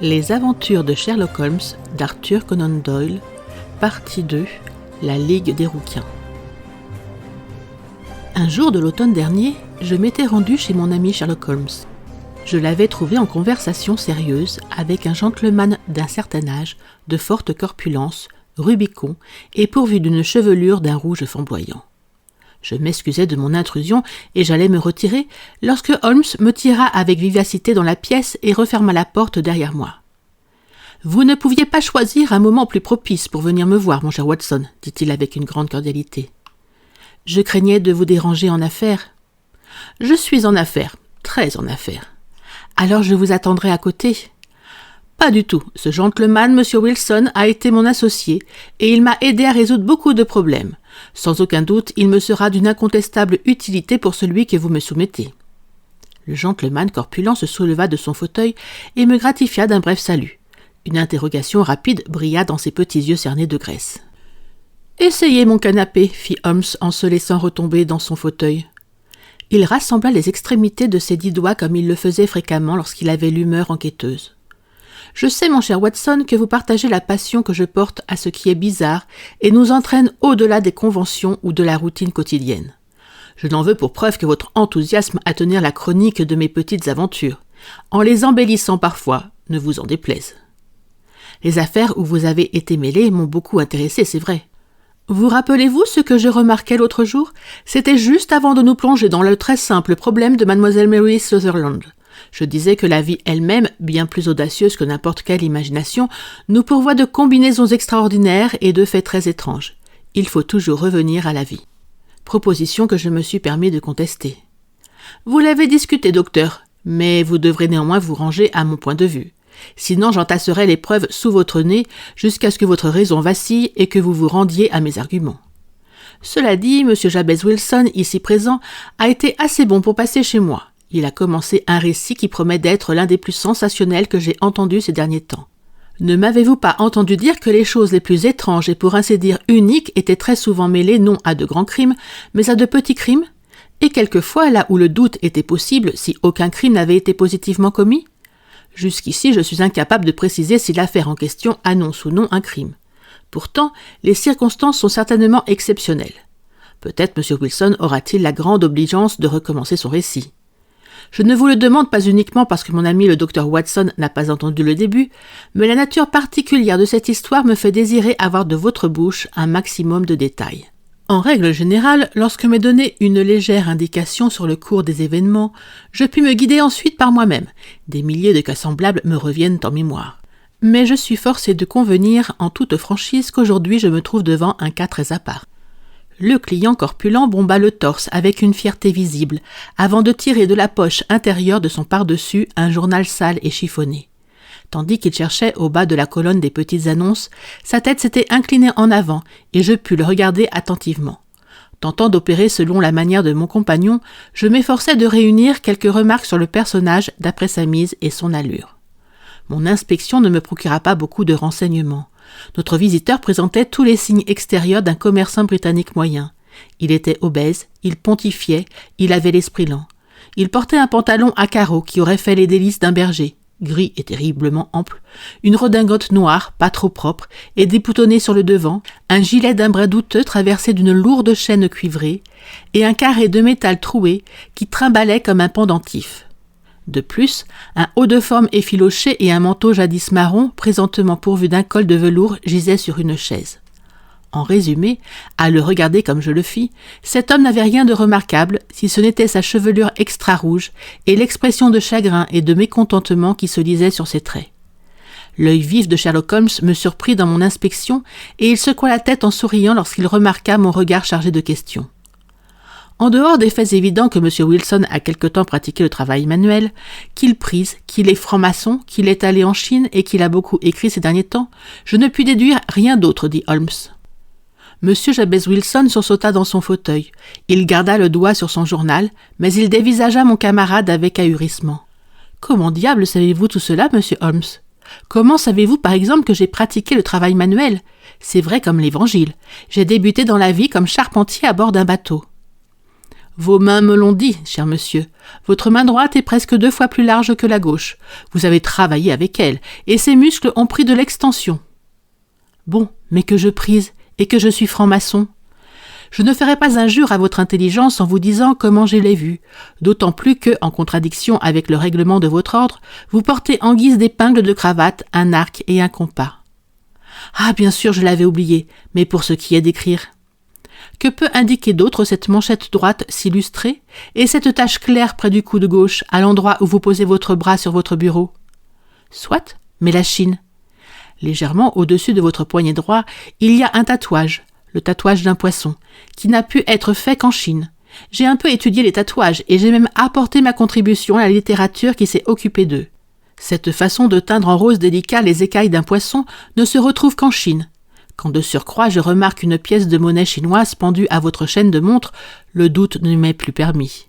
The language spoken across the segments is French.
Les aventures de Sherlock Holmes d'Arthur Conan Doyle, partie 2, la Ligue des Rouquins. Un jour de l'automne dernier, je m'étais rendu chez mon ami Sherlock Holmes. Je l'avais trouvé en conversation sérieuse avec un gentleman d'un certain âge, de forte corpulence, rubicond et pourvu d'une chevelure d'un rouge flamboyant. Je m'excusais de mon intrusion et j'allais me retirer lorsque Holmes me tira avec vivacité dans la pièce et referma la porte derrière moi. « Vous ne pouviez pas choisir un moment plus propice pour venir me voir, mon cher Watson, » dit-il avec une grande cordialité. « Je craignais de vous déranger en affaires. »« Je suis en affaires, très en affaires. Alors je vous attendrai à côté. » « Pas du tout. Ce gentleman, M. Wilson, a été mon associé et il m'a aidé à résoudre beaucoup de problèmes. Sans aucun doute, il me sera d'une incontestable utilité pour celui que vous me soumettez. » Le gentleman corpulent se souleva de son fauteuil et me gratifia d'un bref salut. Une interrogation rapide brilla dans ses petits yeux cernés de graisse. « Essayez mon canapé, » fit Holmes en se laissant retomber dans son fauteuil. Il rassembla les extrémités de ses 10 doigts comme il le faisait fréquemment lorsqu'il avait l'humeur enquêteuse. « Je sais, mon cher Watson, que vous partagez la passion que je porte à ce qui est bizarre et nous entraîne au-delà des conventions ou de la routine quotidienne. Je n'en veux pour preuve que votre enthousiasme à tenir la chronique de mes petites aventures, en les embellissant parfois, ne vous en déplaise. Les affaires où vous avez été mêlé m'ont beaucoup intéressé, c'est vrai. Vous rappelez-vous ce que je remarquais l'autre jour? C'était juste avant de nous plonger dans le très simple problème de Mademoiselle Mary Sutherland. Je disais que la vie elle-même, bien plus audacieuse que n'importe quelle imagination, nous pourvoit de combinaisons extraordinaires et de faits très étranges. Il faut toujours revenir à la vie. Proposition que je me suis permis de contester. Vous l'avez discuté, docteur, mais vous devrez néanmoins vous ranger à mon point de vue. Sinon j'entasserai les preuves sous votre nez jusqu'à ce que votre raison vacille et que vous vous rendiez à mes arguments. Cela dit, M. Jabez Wilson, ici présent, a été assez bon pour passer chez moi. Il a commencé un récit qui promet d'être l'un des plus sensationnels que j'ai entendus ces derniers temps. Ne m'avez-vous pas entendu dire que les choses les plus étranges et pour ainsi dire uniques étaient très souvent mêlées non à de grands crimes, mais à de petits crimes? Et quelquefois là où le doute était possible si aucun crime n'avait été positivement commis? Jusqu'ici, je suis incapable de préciser si l'affaire en question annonce ou non un crime. Pourtant, les circonstances sont certainement exceptionnelles. Peut-être M. Wilson aura-t-il la grande obligeance de recommencer son récit. Je ne vous le demande pas uniquement parce que mon ami le docteur Watson n'a pas entendu le début, mais la nature particulière de cette histoire me fait désirer avoir de votre bouche un maximum de détails. En règle générale, lorsque m'est donnée une légère indication sur le cours des événements, je puis me guider ensuite par moi-même. Des milliers de cas semblables me reviennent en mémoire. Mais je suis forcé de convenir en toute franchise qu'aujourd'hui je me trouve devant un cas très à part. Le client corpulent bomba le torse avec une fierté visible, avant de tirer de la poche intérieure de son pardessus un journal sale et chiffonné. Tandis qu'il cherchait au bas de la colonne des petites annonces, sa tête s'était inclinée en avant et je pus le regarder attentivement. Tentant d'opérer selon la manière de mon compagnon, je m'efforçais de réunir quelques remarques sur le personnage d'après sa mise et son allure. Mon inspection ne me procura pas beaucoup de renseignements. Notre visiteur présentait tous les signes extérieurs d'un commerçant britannique moyen. Il était obèse, il pontifiait, il avait l'esprit lent. Il portait un pantalon à carreaux qui aurait fait les délices d'un berger, gris et terriblement ample, une redingote noire, pas trop propre, et déboutonnée sur le devant, un gilet d'un brin douteux traversé d'une lourde chaîne cuivrée, et un carré de métal troué qui trimbalait comme un pendentif. De plus, un haut de forme effiloché et un manteau jadis marron, présentement pourvu d'un col de velours, gisaient sur une chaise. En résumé, à le regarder comme je le fis, cet homme n'avait rien de remarquable, si ce n'était sa chevelure extra-rouge et l'expression de chagrin et de mécontentement qui se lisait sur ses traits. L'œil vif de Sherlock Holmes me surprit dans mon inspection et il secoua la tête en souriant lorsqu'il remarqua mon regard chargé de questions. En dehors des faits évidents que M. Wilson a quelque temps pratiqué le travail manuel, qu'il prise, qu'il est franc-maçon, qu'il est allé en Chine et qu'il a beaucoup écrit ces derniers temps, je ne puis déduire rien d'autre, dit Holmes. M. Jabez Wilson sursauta dans son fauteuil. Il garda le doigt sur son journal, mais il dévisagea mon camarade avec ahurissement. « Comment diable savez-vous tout cela, M. Holmes? Comment savez-vous, par exemple, que j'ai pratiqué le travail manuel? C'est vrai comme l'Évangile. J'ai débuté dans la vie comme charpentier à bord d'un bateau. » Vos mains me l'ont dit, cher monsieur. Votre main droite est presque 2 fois plus large que la gauche. Vous avez travaillé avec elle, et ses muscles ont pris de l'extension. Bon, mais que je prise, et que je suis franc-maçon. Je ne ferai pas injure à votre intelligence en vous disant comment je l'ai vu, d'autant plus que, en contradiction avec le règlement de votre ordre, vous portez en guise d'épingle de cravate un arc et un compas. Ah, bien sûr, je l'avais oublié, mais pour ce qui est d'écrire. Que peut indiquer d'autre cette manchette droite s'illustrer et cette tache claire près du coude gauche, à l'endroit où vous posez votre bras sur votre bureau? Soit, mais la Chine. Légèrement au-dessus de votre poignet droit, il y a un tatouage, le tatouage d'un poisson, qui n'a pu être fait qu'en Chine. J'ai un peu étudié les tatouages et j'ai même apporté ma contribution à la littérature qui s'est occupée d'eux. Cette façon de teindre en rose délicat les écailles d'un poisson ne se retrouve qu'en Chine. Quand de surcroît je remarque une pièce de monnaie chinoise pendue à votre chaîne de montre, le doute ne m'est plus permis.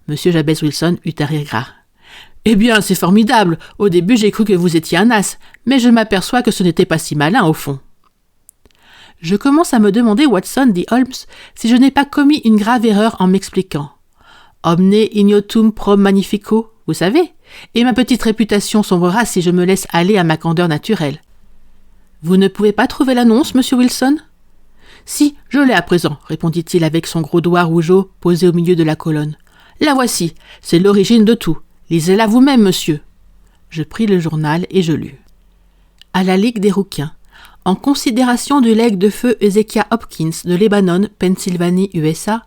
Monsieur Jabez Wilson eut un rire gras. « Eh bien, c'est formidable. Au début, j'ai cru que vous étiez un as, mais je m'aperçois que ce n'était pas si malin, au fond. » Je commence à me demander, Watson, dit Holmes, si je n'ai pas commis une grave erreur en m'expliquant. Omne ignotum pro magnifico, vous savez, et ma petite réputation sombrera si je me laisse aller à ma candeur naturelle. Vous ne pouvez pas trouver l'annonce, monsieur Wilson? Si, je l'ai à présent, répondit-il avec son gros doigt rougeau posé au milieu de la colonne. La voici, c'est l'origine de tout. Lisez-la vous-même, monsieur. Je pris le journal et je lus. À la Ligue des rouquins. En considération du legs de feu Ezekiah Hopkins de Lebanon, Pennsylvanie, USA,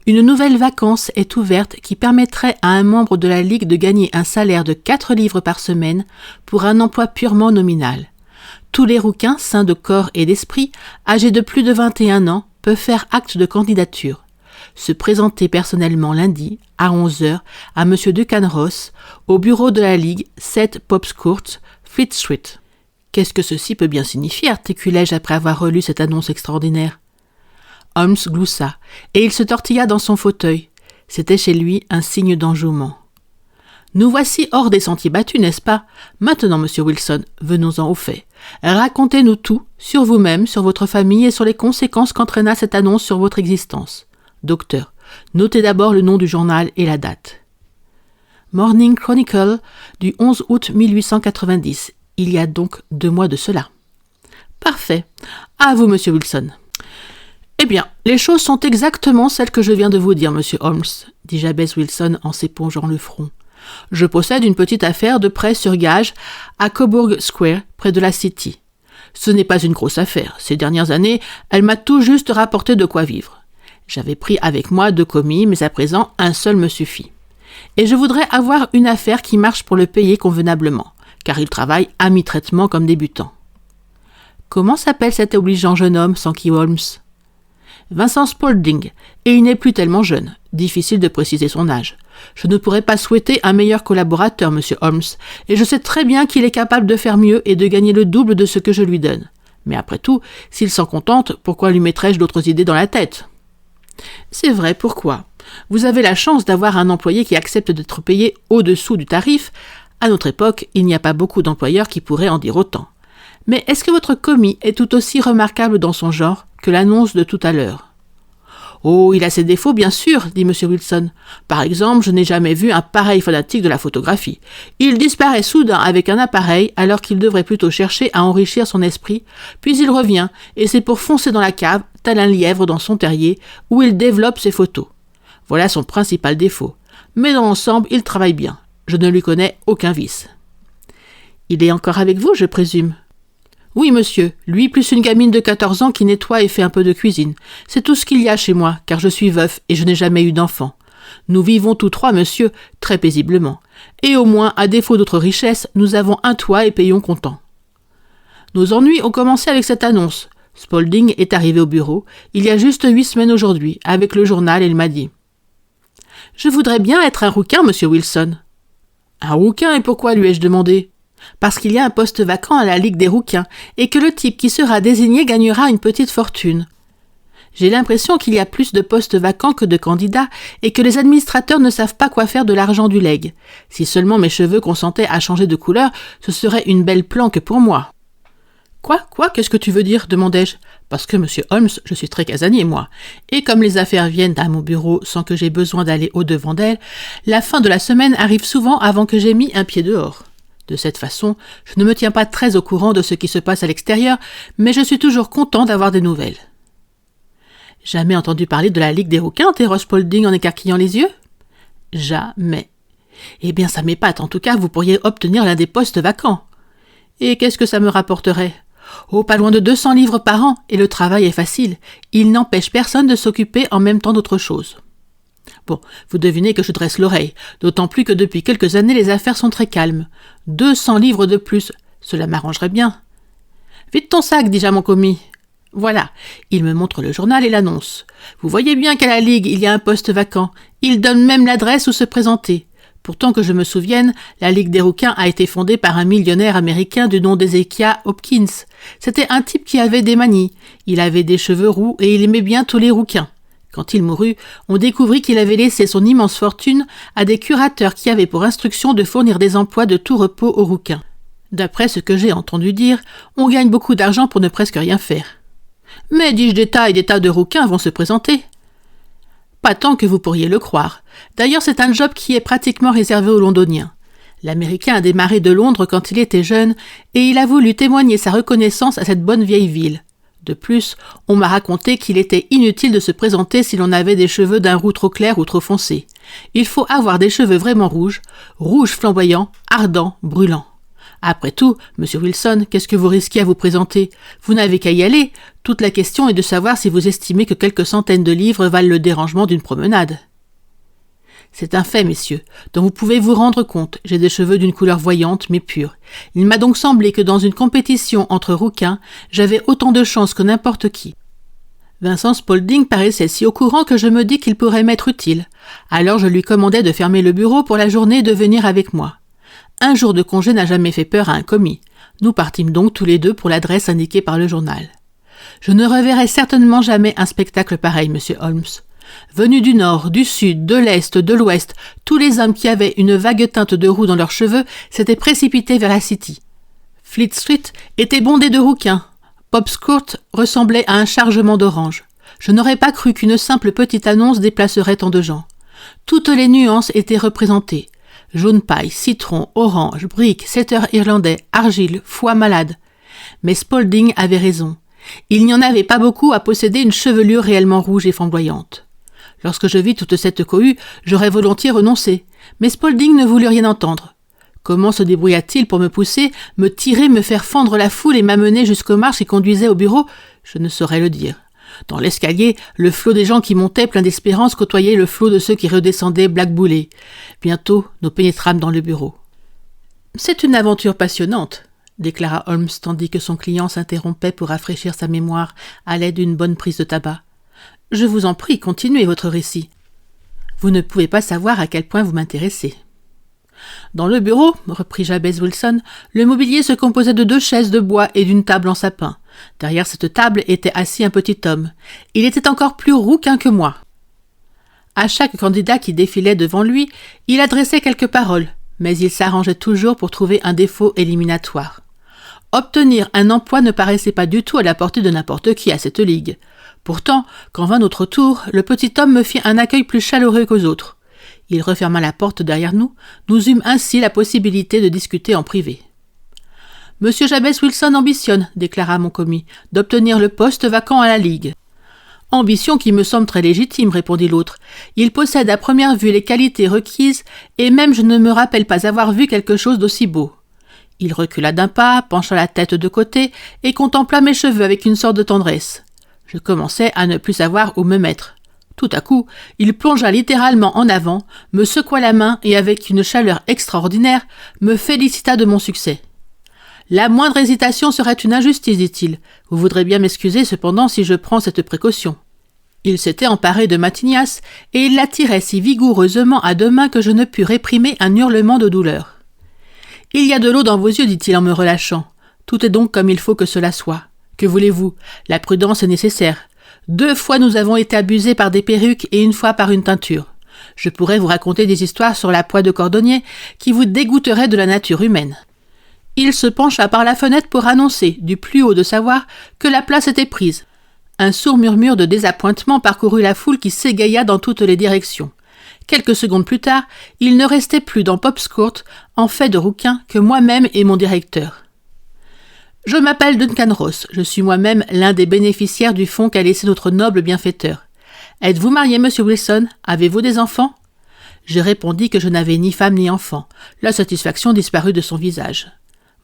une nouvelle vacance est ouverte qui permettrait à un membre de la Ligue de gagner un salaire de 4 livres par semaine pour un emploi purement nominal. Tous les rouquins, sains de corps et d'esprit, âgés de plus de 21 ans, peuvent faire acte de candidature. Se présenter personnellement lundi, à 11h, à M. Duncan Ross, au bureau de la Ligue, 7 Pops Court, Fleet Street. Qu'est-ce que ceci peut bien signifier, articulai-je après avoir relu cette annonce extraordinaire. Holmes gloussa, et il se tortilla dans son fauteuil. C'était chez lui un signe d'enjouement. Nous voici hors des sentiers battus, n'est-ce pas? Maintenant, monsieur Wilson, venons-en aux faits. Racontez-nous tout, sur vous-même, sur votre famille et sur les conséquences qu'entraîna cette annonce sur votre existence. Docteur, notez d'abord le nom du journal et la date. Morning Chronicle du 11 août 1890. Il y a donc 2 mois de cela. Parfait. À vous, monsieur Wilson. Eh bien, les choses sont exactement celles que je viens de vous dire, monsieur Holmes, dit Jabez Wilson en s'épongeant le front. Je possède une petite affaire de prêt sur gage à Coburg Square, près de la City. Ce n'est pas une grosse affaire. Ces dernières années, elle m'a tout juste rapporté de quoi vivre. J'avais pris avec moi 2 commis, mais à présent, un seul me suffit. Et je voudrais avoir une affaire qui marche pour le payer convenablement, car il travaille à mi-traitement comme débutant. Comment s'appelle cet obligeant jeune homme, s'enquit Holmes? Vincent Spaulding, et il n'est plus tellement jeune. Difficile de préciser son âge. Je ne pourrais pas souhaiter un meilleur collaborateur, monsieur Holmes, et je sais très bien qu'il est capable de faire mieux et de gagner le double de ce que je lui donne. Mais après tout, s'il s'en contente, pourquoi lui mettrais-je d'autres idées dans la tête? C'est vrai, pourquoi? Vous avez la chance d'avoir un employé qui accepte d'être payé au-dessous du tarif. À notre époque, il n'y a pas beaucoup d'employeurs qui pourraient en dire autant. Mais est-ce que votre commis est tout aussi remarquable dans son genre que l'annonce de tout à l'heure? Oh, il a ses défauts, bien sûr, dit M. Wilson. Par exemple, je n'ai jamais vu un pareil fanatique de la photographie. Il disparaît soudain avec un appareil alors qu'il devrait plutôt chercher à enrichir son esprit, puis il revient, et c'est pour foncer dans la cave, tel un lièvre dans son terrier, où il développe ses photos. Voilà son principal défaut. Mais dans l'ensemble, il travaille bien. Je ne lui connais aucun vice. Il est encore avec vous, je présume? Oui, monsieur, lui plus une gamine de 14 ans qui nettoie et fait un peu de cuisine. C'est tout ce qu'il y a chez moi, car je suis veuf et je n'ai jamais eu d'enfant. Nous vivons tous 3, monsieur, très paisiblement. Et au moins, à défaut d'autres richesses, nous avons un toit et payons comptant. Nos ennuis ont commencé avec cette annonce. Spaulding est arrivé au bureau, il y a juste 8 semaines aujourd'hui, avec le journal, et il m'a dit « Je voudrais bien être un rouquin, monsieur Wilson. »« Un rouquin, et pourquoi lui ai-je demandé ?»« Parce qu'il y a un poste vacant à la Ligue des rouquins, et que le type qui sera désigné gagnera une petite fortune. J'ai l'impression qu'il y a plus de postes vacants que de candidats, et que les administrateurs ne savent pas quoi faire de l'argent du legs. Si seulement mes cheveux consentaient à changer de couleur, ce serait une belle planque pour moi. » Quoi, qu'est-ce que tu veux dire demandai-je. Parce que, monsieur Holmes, je suis très casanier, moi. Et comme les affaires viennent à mon bureau sans que j'aie besoin d'aller au-devant d'elles, la fin de la semaine arrive souvent avant que j'aie mis un pied dehors. De cette façon, je ne me tiens pas très au courant de ce qui se passe à l'extérieur, mais je suis toujours content d'avoir des nouvelles. Jamais entendu parler de la Ligue des rouquins, interroge Spaulding en écarquillant les yeux. Jamais. Eh bien, ça m'épate. En tout cas, vous pourriez obtenir l'un des postes vacants. Et qu'est-ce que ça me rapporterait ? Oh, pas loin de 200 livres par an, et le travail est facile. Il n'empêche personne de s'occuper en même temps d'autre chose. Bon, vous devinez que je dresse l'oreille, d'autant plus que depuis quelques années les affaires sont très calmes. 200 livres de plus, cela m'arrangerait bien. Vite ton sac, dis-je à mon commis. Voilà, il me montre le journal et l'annonce. Vous voyez bien qu'à la Ligue, il y a un poste vacant. Il donne même l'adresse où se présenter. Pourtant que je me souvienne, la Ligue des rouquins a été fondée par un millionnaire américain du nom d'Ezekiah Hopkins. C'était un type qui avait des manies. Il avait des cheveux roux et il aimait bien tous les rouquins. Quand il mourut, on découvrit qu'il avait laissé son immense fortune à des curateurs qui avaient pour instruction de fournir des emplois de tout repos aux rouquins. D'après ce que j'ai entendu dire, on gagne beaucoup d'argent pour ne presque rien faire. Mais, dis-je, des tas et des tas de rouquins vont se présenter. Pas tant que vous pourriez le croire. D'ailleurs, c'est un job qui est pratiquement réservé aux Londoniens. L'Américain a démarré de Londres quand il était jeune et il a voulu témoigner sa reconnaissance à cette bonne vieille ville. De plus, on m'a raconté qu'il était inutile de se présenter si l'on avait des cheveux d'un roux trop clair ou trop foncé. Il faut avoir des cheveux vraiment rouges flamboyants, ardents, brûlants. Après tout, monsieur Wilson, qu'est-ce que vous risquez à vous présenter ? Vous n'avez qu'à y aller. Toute la question est de savoir si vous estimez que quelques centaines de livres valent le dérangement d'une promenade. C'est un fait, messieurs, dont vous pouvez vous rendre compte. J'ai des cheveux d'une couleur voyante, mais pure. Il m'a donc semblé que dans une compétition entre rouquins, j'avais autant de chance que n'importe qui. Vincent Spaulding paraissait si au courant que je me dis qu'il pourrait m'être utile. Alors je lui commandai de fermer le bureau pour la journée et de venir avec moi. Un jour de congé n'a jamais fait peur à un commis. Nous partîmes donc tous les deux pour l'adresse indiquée par le journal. Je ne reverrai certainement jamais un spectacle pareil, monsieur Holmes. Venus du nord, du sud, de l'est, de l'ouest, tous les hommes qui avaient une vague teinte de roux dans leurs cheveux s'étaient précipités vers la City. Fleet Street était bondée de rouquins. Bob's Court ressemblait à un chargement d'oranges. Je n'aurais pas cru qu'une simple petite annonce déplacerait tant de gens. Toutes les nuances étaient représentées. Jaune paille, citron, orange, brique, setter irlandais, argile, foie malade. Mais Spaulding avait raison. Il n'y en avait pas beaucoup à posséder une chevelure réellement rouge et flamboyante. Lorsque je vis toute cette cohue, j'aurais volontiers renoncé. Mais Spaulding ne voulut rien entendre. Comment se débrouilla-t-il pour me pousser, me tirer, me faire fendre la foule et m'amener jusqu'aux marches qui conduisaient au bureau ? Je ne saurais le dire. Dans l'escalier, le flot des gens qui montaient plein d'espérance côtoyait le flot de ceux qui redescendaient blackboulés. Bientôt, nous pénétrâmes dans le bureau. « C'est une aventure passionnante », déclara Holmes tandis que son client s'interrompait pour rafraîchir sa mémoire à l'aide d'une bonne prise de tabac. « Je vous en prie, continuez votre récit. Vous ne pouvez pas savoir à quel point vous m'intéressez. » Dans le bureau, reprit Jabez Wilson, le mobilier se composait de 2 chaises de bois et d'une table en sapin. Derrière cette table était assis un petit homme. Il était encore plus rouquin que moi. À chaque candidat qui défilait devant lui, il adressait quelques paroles, mais il s'arrangeait toujours pour trouver un défaut éliminatoire. Obtenir un emploi ne paraissait pas du tout à la portée de n'importe qui à cette ligue. Pourtant, quand vint notre tour, le petit homme me fit un accueil plus chaleureux qu'aux autres. Il referma la porte derrière nous, nous eûmes ainsi la possibilité de discuter en privé. « Monsieur Jabez Wilson ambitionne, déclara mon commis, d'obtenir le poste vacant à la Ligue. »« Ambition qui me semble très légitime, répondit l'autre. Il possède à première vue les qualités requises, et même je ne me rappelle pas avoir vu quelque chose d'aussi beau. » Il recula d'un pas, pencha la tête de côté, et contempla mes cheveux avec une sorte de tendresse. Je commençais à ne plus savoir où me mettre. Tout à coup, il plongea littéralement en avant, me secoua la main et avec une chaleur extraordinaire, me félicita de mon succès. « La moindre hésitation serait une injustice, dit-il. Vous voudrez bien m'excuser cependant si je prends cette précaution. » Il s'était emparé de ma tignasse et il la tirait si vigoureusement à 2 mains que je ne pus réprimer un hurlement de douleur. « Il y a de l'eau dans vos yeux, dit-il en me relâchant. Tout est donc comme il faut que cela soit. Que voulez-vous ? La prudence est nécessaire. 2 fois nous avons été abusés par des perruques et 1 fois par une teinture. Je pourrais vous raconter des histoires sur la poix de cordonnier qui vous dégoûteraient de la nature humaine. » il se pencha par la fenêtre pour annoncer, du plus haut de sa voix, que la place était prise. Un sourd murmure de désappointement parcourut la foule qui s'égaya dans toutes les directions. Quelques secondes plus tard, il ne restait plus dans Pop's Court, en fait de rouquin, que moi-même et mon directeur. Je m'appelle Duncan Ross, je suis moi-même l'un des bénéficiaires du fonds qu'a laissé notre noble bienfaiteur. Êtes-vous marié, monsieur Wilson? Avez-vous des enfants? Je répondis que je n'avais ni femme ni enfant. La satisfaction disparut de son visage.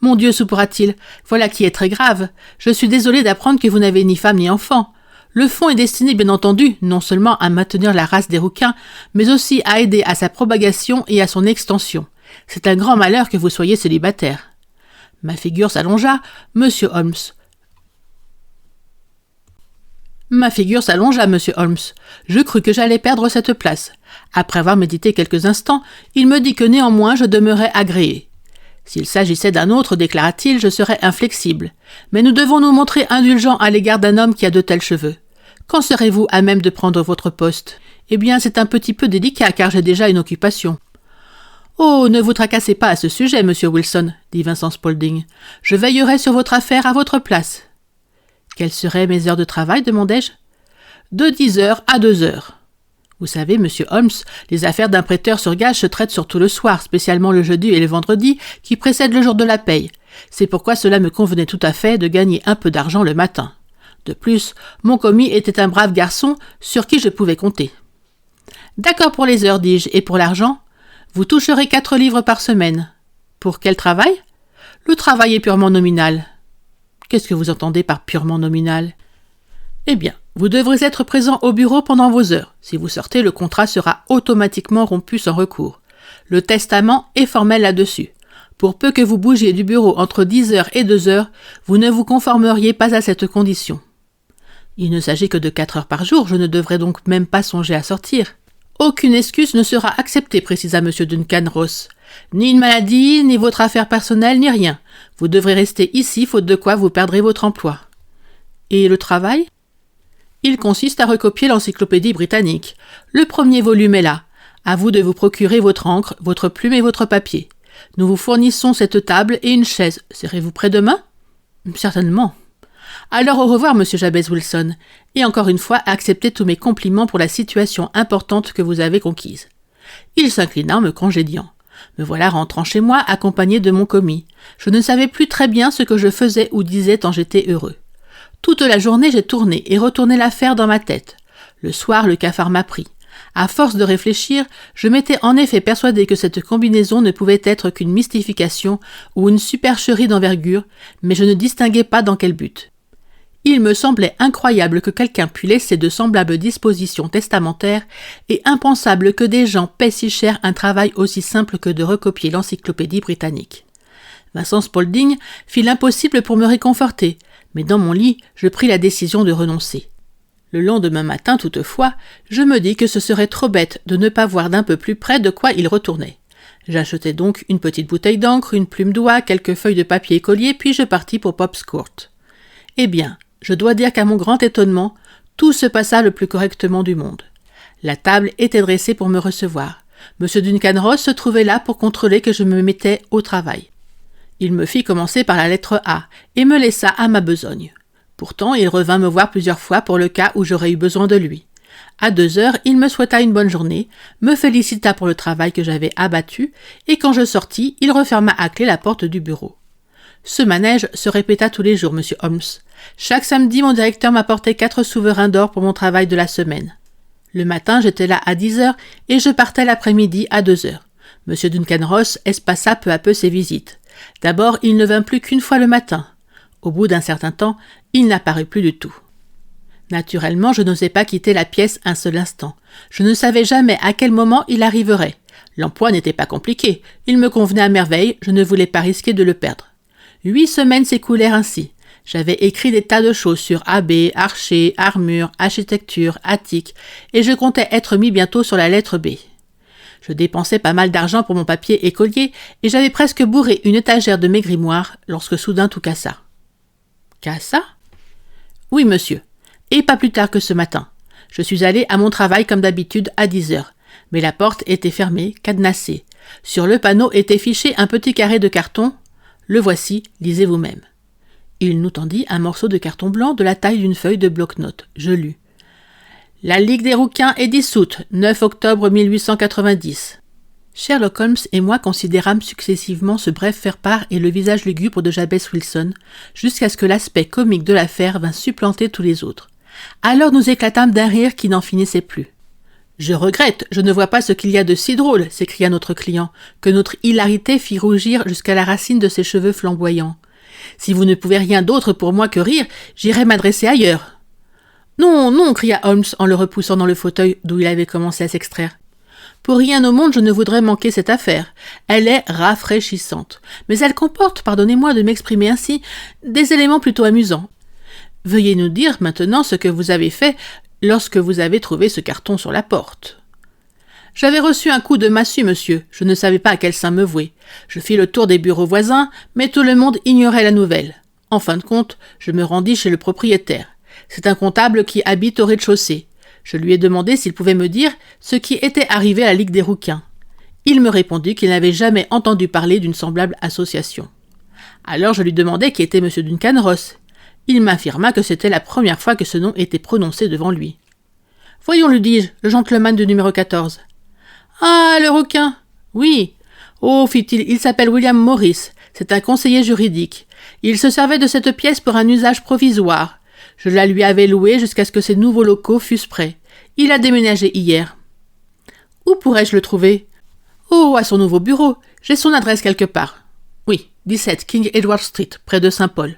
Mon Dieu, soupira-t-il, voilà qui est très grave. Je suis désolé d'apprendre que vous n'avez ni femme ni enfant. Le fonds est destiné, bien entendu, non seulement à maintenir la race des rouquins, mais aussi à aider à sa propagation et à son extension. C'est un grand malheur que vous soyez célibataire. Ma figure s'allongea, monsieur Holmes. Je crus que j'allais perdre cette place. Après avoir médité quelques instants, il me dit que néanmoins je demeurais agréé. S'il s'agissait d'un autre, déclara-t-il, je serais inflexible. Mais nous devons nous montrer indulgents à l'égard d'un homme qui a de tels cheveux. Quand serez-vous à même de prendre votre poste? Eh bien, c'est un petit peu délicat, car j'ai déjà une occupation. Oh, ne vous tracassez pas à ce sujet, monsieur Wilson, dit Vincent Spaulding. Je veillerai sur votre affaire à votre place. Quelles seraient mes heures de travail, demandai-je? De 10 heures à 2 heures. Vous savez, monsieur Holmes, les affaires d'un prêteur sur gage se traitent surtout le soir, spécialement le jeudi et le vendredi, qui précèdent le jour de la paye. C'est pourquoi cela me convenait tout à fait de gagner un peu d'argent le matin. De plus, mon commis était un brave garçon sur qui je pouvais compter. D'accord pour les heures, dis-je, et pour l'argent? Vous toucherez 4 livres par semaine. Pour quel travail? Le travail est purement nominal. Qu'est-ce que vous entendez par purement nominal? Eh bien, vous devrez être présent au bureau pendant vos heures. Si vous sortez, le contrat sera automatiquement rompu sans recours. Le testament est formel là-dessus. Pour peu que vous bougiez du bureau entre 10 heures et 2 heures, vous ne vous conformeriez pas à cette condition. Il ne s'agit que de 4 heures par jour, je ne devrais donc même pas songer à sortir. Aucune excuse ne sera acceptée, précisa M. Duncan Ross. Ni une maladie, ni votre affaire personnelle, ni rien. Vous devrez rester ici, faute de quoi vous perdrez votre emploi. Et le travail? Il consiste à recopier l'encyclopédie britannique. Le premier volume est là. À vous de vous procurer votre encre, votre plume et votre papier. Nous vous fournissons cette table et une chaise. Serez-vous prêt demain? Certainement. Alors au revoir, monsieur Jabez Wilson, et encore une fois, acceptez tous mes compliments pour la situation importante que vous avez conquise. Il s'inclina en me congédiant. Me voilà rentrant chez moi, accompagné de mon commis. Je ne savais plus très bien ce que je faisais ou disais tant j'étais heureux. Toute la journée, j'ai tourné et retourné l'affaire dans ma tête. Le soir, le cafard m'a pris. À force de réfléchir, je m'étais en effet persuadé que cette combinaison ne pouvait être qu'une mystification ou une supercherie d'envergure, mais je ne distinguais pas dans quel but. Il me semblait incroyable que quelqu'un pût laisser de semblables dispositions testamentaires et impensable que des gens paient si cher un travail aussi simple que de recopier l'encyclopédie britannique. Vincent Spaulding fit l'impossible pour me réconforter, mais dans mon lit, je pris la décision de renoncer. Le lendemain matin, toutefois, je me dis que ce serait trop bête de ne pas voir d'un peu plus près de quoi il retournait. J'achetai donc une petite bouteille d'encre, une plume d'oie, quelques feuilles de papier écolier, puis je partis pour Pop's Court. Eh bien, je dois dire qu'à mon grand étonnement, tout se passa le plus correctement du monde. La table était dressée pour me recevoir. M. Duncan Ross se trouvait là pour contrôler que je me mettais au travail. Il me fit commencer par la lettre A et me laissa à ma besogne. Pourtant, il revint me voir plusieurs fois pour le cas où j'aurais eu besoin de lui. À 2 heures, il me souhaita une bonne journée, me félicita pour le travail que j'avais abattu, et quand je sortis, il referma à clé la porte du bureau. Ce manège se répéta tous les jours, monsieur Holmes. Chaque samedi, mon directeur m'apportait 4 souverains d'or pour mon travail de la semaine. Le matin, j'étais là à 10 heures et je partais l'après-midi à 2 heures. Monsieur Duncan Ross espaça peu à peu ses visites. D'abord, il ne vint plus qu'une fois le matin. Au bout d'un certain temps, il n'apparut plus du tout. Naturellement, je n'osais pas quitter la pièce un seul instant. Je ne savais jamais à quel moment il arriverait. L'emploi n'était pas compliqué. Il me convenait à merveille, je ne voulais pas risquer de le perdre. 8 semaines s'écoulèrent ainsi. J'avais écrit des tas de choses sur abbé, archer, armure, architecture, attique, et je comptais être mis bientôt sur la lettre B. Je dépensais pas mal d'argent pour mon papier écolier, et j'avais presque bourré une étagère de mes grimoires, lorsque soudain tout cassa. Cassa? Oui, monsieur. Et pas plus tard que ce matin. Je suis allé à mon travail comme d'habitude à 10 heures, mais la porte était fermée, cadenassée. Sur le panneau était fiché un petit carré de carton. Le voici, lisez vous-même. » Il nous tendit un morceau de carton blanc de la taille d'une feuille de bloc-notes. Je lus. « La Ligue des rouquins est dissoute, 9 octobre 1890. » Sherlock Holmes et moi considérâmes successivement ce bref faire-part et le visage lugubre de Jabez Wilson, jusqu'à ce que l'aspect comique de l'affaire vînt supplanter tous les autres. Alors nous éclatâmes d'un rire qui n'en finissait plus. « Je regrette, je ne vois pas ce qu'il y a de si drôle, » s'écria notre client, que notre hilarité fit rougir jusqu'à la racine de ses cheveux flamboyants. « Si vous ne pouvez rien d'autre pour moi que rire, j'irai m'adresser ailleurs. »« Non, non » cria Holmes en le repoussant dans le fauteuil d'où il avait commencé à s'extraire. Pour rien au monde je ne voudrais manquer cette affaire. Elle est rafraîchissante. Mais elle comporte, pardonnez-moi de m'exprimer ainsi, des éléments plutôt amusants. Veuillez nous dire maintenant ce que vous avez fait lorsque vous avez trouvé ce carton sur la porte. J'avais reçu un coup de massue, monsieur. Je ne savais pas à quel saint me vouer. Je fis le tour des bureaux voisins, mais tout le monde ignorait la nouvelle. En fin de compte, je me rendis chez le propriétaire. C'est un comptable qui habite au rez-de-chaussée. Je lui ai demandé s'il pouvait me dire ce qui était arrivé à la Ligue des rouquins. Il me répondit qu'il n'avait jamais entendu parler d'une semblable association. Alors je lui demandai qui était M. Duncan Ross. Il m'affirma que c'était la première fois que ce nom était prononcé devant lui. « Voyons, lui dis-je, le gentleman du numéro 14. »« Ah, le rouquin ?»« Oui. »« Oh, fit-il, il s'appelle William Morris. C'est un conseiller juridique. Il se servait de cette pièce pour un usage provisoire. Je la lui avais louée jusqu'à ce que ses nouveaux locaux fussent prêts. Il a déménagé hier. »« Où pourrais-je le trouver ?»« Oh, à son nouveau bureau. J'ai son adresse quelque part. »« Oui, 17 King Edward Street, près de Saint-Paul. »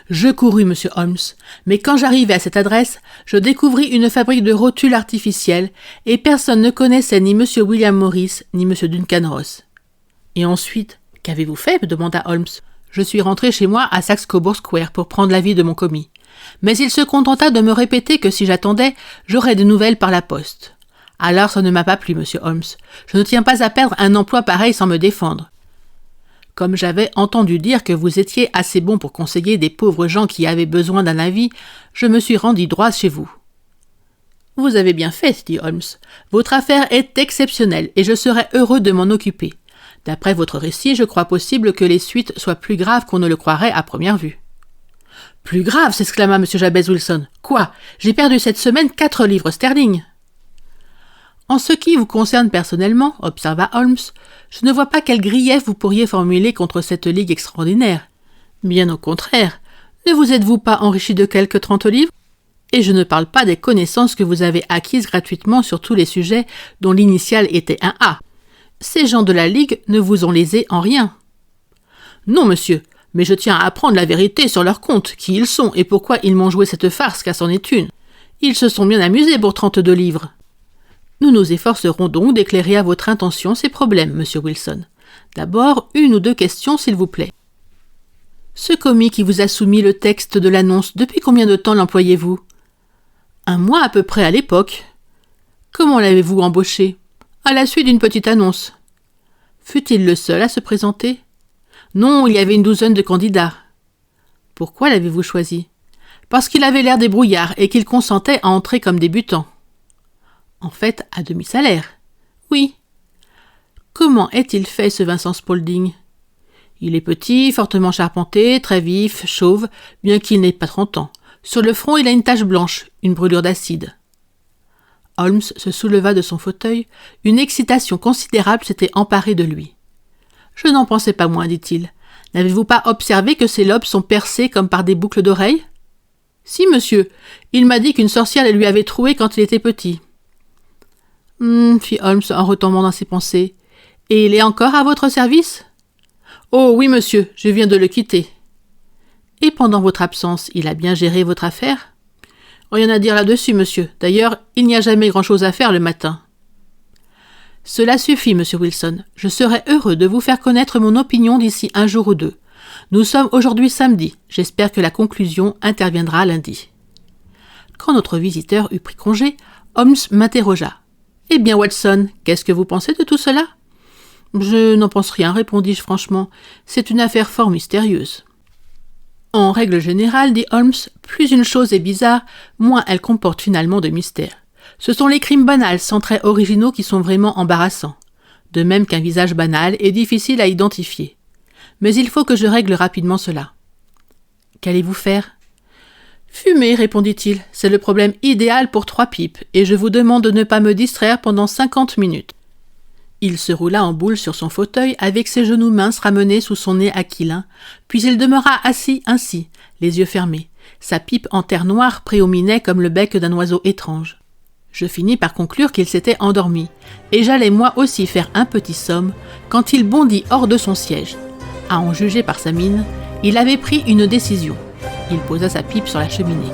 Je courus, monsieur Holmes, mais quand j'arrivai à cette adresse, je découvris une fabrique de rotules artificielles et personne ne connaissait ni monsieur William Morris ni monsieur Duncan Ross. « Et ensuite, qu'avez-vous fait ?» me demanda Holmes. « Je suis rentré chez moi à Saxe-Cobourg Square pour prendre l'avis de mon commis. Mais il se contenta de me répéter que si j'attendais, j'aurais des nouvelles par la poste. Alors ça ne m'a pas plu, monsieur Holmes. Je ne tiens pas à perdre un emploi pareil sans me défendre. Comme j'avais entendu dire que vous étiez assez bon pour conseiller des pauvres gens qui avaient besoin d'un avis, je me suis rendu droit chez vous. »« Vous avez bien fait, dit Holmes. Votre affaire est exceptionnelle et je serais heureux de m'en occuper. D'après votre récit, je crois possible que les suites soient plus graves qu'on ne le croirait à première vue. »« Plus grave !» s'exclama M. Jabez Wilson. « Quoi ? J'ai perdu cette semaine 4 livres sterling. » « En ce qui vous concerne personnellement, observa Holmes, je ne vois pas quel grief vous pourriez formuler contre cette ligue extraordinaire. Bien au contraire, ne vous êtes-vous pas enrichi de quelques 30 livres ? Et je ne parle pas des connaissances que vous avez acquises gratuitement sur tous les sujets dont l'initiale était un A. Ces gens de la ligue ne vous ont lésé en rien. »« Non, monsieur, mais je tiens à apprendre la vérité sur leur compte, qui ils sont et pourquoi ils m'ont joué cette farce, car c'en est une. Ils se sont bien amusés pour 32 livres. » Nous nous efforcerons donc d'éclairer à votre intention ces problèmes, monsieur Wilson. D'abord, 1 ou 2 questions, s'il vous plaît. Ce commis qui vous a soumis le texte de l'annonce, depuis combien de temps l'employez-vous ? 1 mois à peu près à l'époque. Comment l'avez-vous embauché ? À la suite d'une petite annonce. Fut-il le seul à se présenter ? Non, il y avait une 12aine de candidats. Pourquoi l'avez-vous choisi ? Parce qu'il avait l'air débrouillard et qu'il consentait à entrer comme débutant. En fait, à demi-salaire. Oui. Comment est-il fait, ce Vincent Spaulding ? Il est petit, fortement charpenté, très vif, chauve, bien qu'il n'ait pas 30 ans. Sur le front, il a une tache blanche, une brûlure d'acide. Holmes se souleva de son fauteuil. Une excitation considérable s'était emparée de lui. « Je n'en pensais pas moins, dit-il. N'avez-vous pas observé que ses lobes sont percés comme par des boucles d'oreilles ? »« Si, monsieur. Il m'a dit qu'une sorcière les lui avait troués quand il était petit. » Fit Holmes en retombant dans ses pensées. « Et il est encore à votre service ? » ?»« Oh oui, monsieur, je viens de le quitter. »« Et pendant votre absence, il a bien géré votre affaire ? » ?»« Rien à dire là-dessus, monsieur. D'ailleurs, il n'y a jamais grand-chose à faire le matin. »« Cela suffit, monsieur Wilson. Je serai heureux de vous faire connaître mon opinion d'ici 1 jour ou 2. Nous sommes aujourd'hui samedi. J'espère que la conclusion interviendra lundi. » Quand notre visiteur eut pris congé, Holmes m'interrogea. « Eh bien, Watson, qu'est-ce que vous pensez de tout cela ?»« Je n'en pense rien, répondis-je franchement. C'est une affaire fort mystérieuse. » « En règle générale, dit Holmes, plus une chose est bizarre, moins elle comporte finalement de mystère. Ce sont les crimes banals sans traits originaux qui sont vraiment embarrassants. De même qu'un visage banal est difficile à identifier. Mais il faut que je règle rapidement cela. »« Qu'allez-vous faire ?»« Fumer, répondit-il. C'est le problème idéal pour 3 pipes, et je vous demande de ne pas me distraire pendant 50 minutes. » Il se roula en boule sur son fauteuil avec ses genoux minces ramenés sous son nez aquilin, puis il demeura assis ainsi, les yeux fermés, sa pipe en terre noire prédominait comme le bec d'un oiseau étrange. Je finis par conclure qu'il s'était endormi, et j'allais moi aussi faire un petit somme quand il bondit hors de son siège. À en juger par sa mine, il avait pris une décision. Il posa sa pipe sur la cheminée.